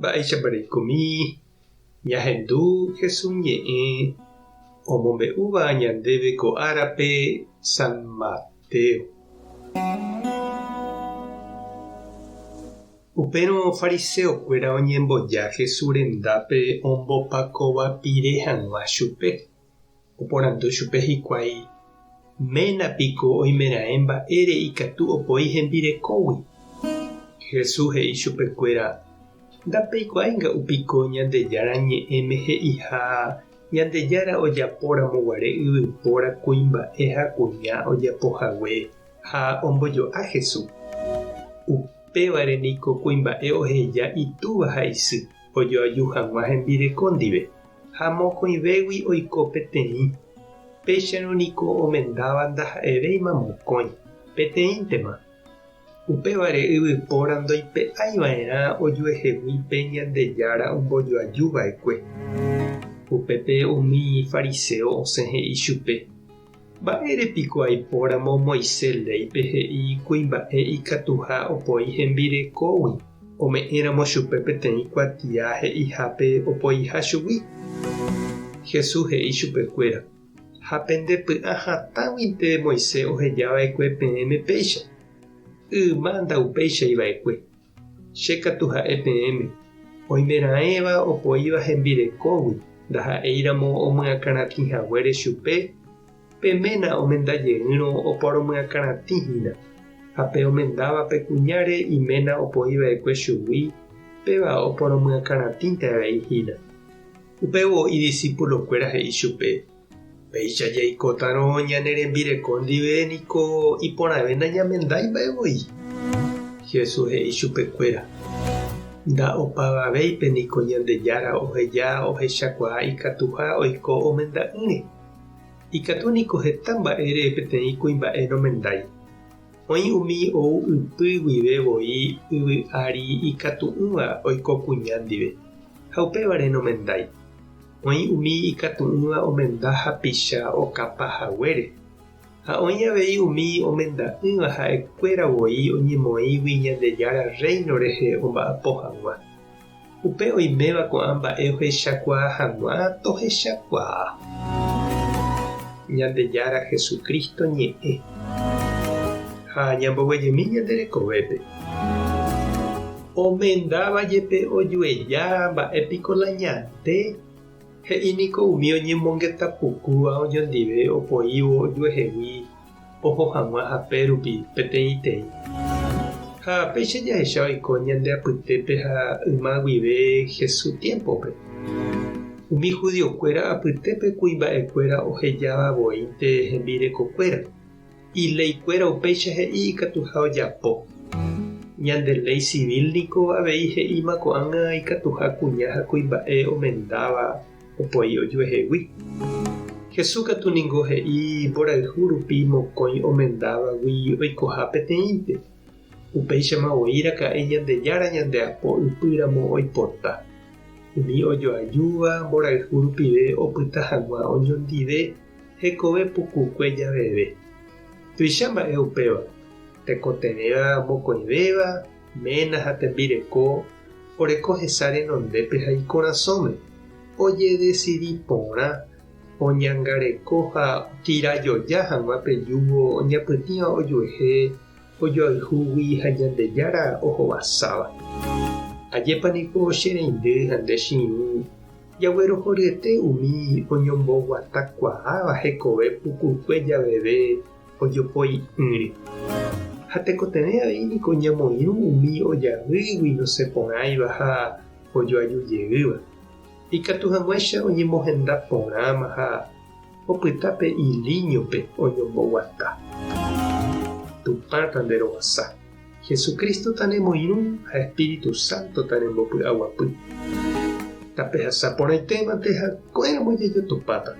Mba'eichapareikomi ñahendu Jesús ñe'ẽ omombe'úva ñandéve ko árape San Mateo. Upérõ fariseokuéra oñemboja Jesús rendápe ombopakóvapire hag̃ua chupe. Oporandu chupe hikuái ménapiko oimeraẽ mba'ére ikatu opoi hembirekógui. Jesús he'i chupekuéra: ndapeikuaáinga upiko Ñandejára ñe'ẽme he'iha Ñandejára ojapóramoguare yvypóra kuimba'e ha kuña ojapohague ha ombojoa Jesús. Upévare niko kuimba'e oheja itúva ha isy ojoaju hag̃ua hembireko ndive ha mokõivégui oiko peteĩ. Péicharõ niko omendáva ndaha'evéima mokõi peteĩntema. Upévare yvypóra ndoipe'aiva'erã ojuehegui pe Ñandejára ombojoajuva'ekue. Upépe umi fariseo osẽ he'i chupe: mba'érepiko aipóramo Moisés léipe he'i kuimba'e ikatuha opoi hembirekógui ome'ẽramo chupe peteĩ kuatia he'ihápe opoiha chugui. Jesús he'i chupekuéra: ha pendepy'a hatãguinte Moisés ohejava'ekue peẽme péicha. Yma ndaupeicháiva'ekue. Chékatu ha'e peẽme. Oimeraẽva opoíva hembirekógui ndaha'éiramo omyakaratĩhaguére chupe. Peména omendajeýrõ oporomyakaratĩhína. Ha pe omendáva pe kuñáre iména opoiva'ekue chugui, péva oporomyakaratĩnte aveihína. Upévo idiscípulokuéra he'i chupe: péicha jaikótarõ ñane rembireko ndive niko iporãve ndañamendái mba'evoi. Jesús he'i chupekuéra: nda'opavavéipe niko Ñandejára oheja ohechakuaa ikatuha oiko omenda'ỹre. Ikatu niko heta mba'ére peteĩ kuimba'e nomendái. Oĩ umi ou ypy guivevoi yvy'ári ikatu'ỹva oiko kuña ndive ha upévare nomendái. Oĩ umi ikatu'ỹva omenda hapicha okapahaguére. Ha oĩ avei umi omenda'ỹva ha'ekuéravoi oñemoĩgui Ñandejára reino rehe omba'apo hag̃ua. Upe oiméva ko'ã mba'e ohechakuaa hag̃ua tohechakuaa. Ñandejára Jesucristo ñe'ẽ ha ñamboguejemi ñanderekovépe. Omendáva jepe ojueja mba'épiko la ñande. He'i niko umi oñemongetapukúva oñondive opoívo ojuehegui oho hag̃ua hapérupi peteĩteĩ. Ha péicha jahecha oiko ñande apytépe ha yma guive Jesús tiempope. Umi judiokuéra apytépe kuimba'ekuéra ohejavavoínte hembirekokuéra. Ileikuéra upéicha he'i ikatuha ojapo. Ñande ley civil niko avei he'íma ko'ág̃a ikatuha kuña ha kuimba'e omendáva opoi ojuehegui. Jesús katu ningo he'i mborayhu rupi mokõi omendávagui oikoha peteĩpe. Upéichama oĩraka'e Ñandejára ñandeapo ypýramo oipota. Umi ojoajúva mborayhu rupive opyta hag̃ua oñondive hekove pukukue javeve. Tuicha mba'e upéva. Tekotevẽva mokõivéva, ména ha tembireko oreko hesa renondépe ha ikorasõme. Ojedecidi porã, oñangareko ha tirajoja hag̃ua pejúvo oñapytĩva ojuehe ojoayhúgui ha Ñandejára ohovasáva. Ajépa niko che reindy ha nde chiũ jaguerohoryete umi oñomboguatakuaáva hekove pukukue javeve ojopoi'ỹre. Ha tekotevẽ avei niko ñamoirũ umi ojahýgui nosẽporãiva ha ojoajujeýva. Ikatu hag̃uáicha oñemohenda porãma ha opytápe ilíñope oñomboguata. Tupãta nderovasa. Jesucristo tanemoirũ ha Espíritu Santo tanembopy'aguapy. Tapehasa porãitémante ha ko'ẽramo jajotopáta.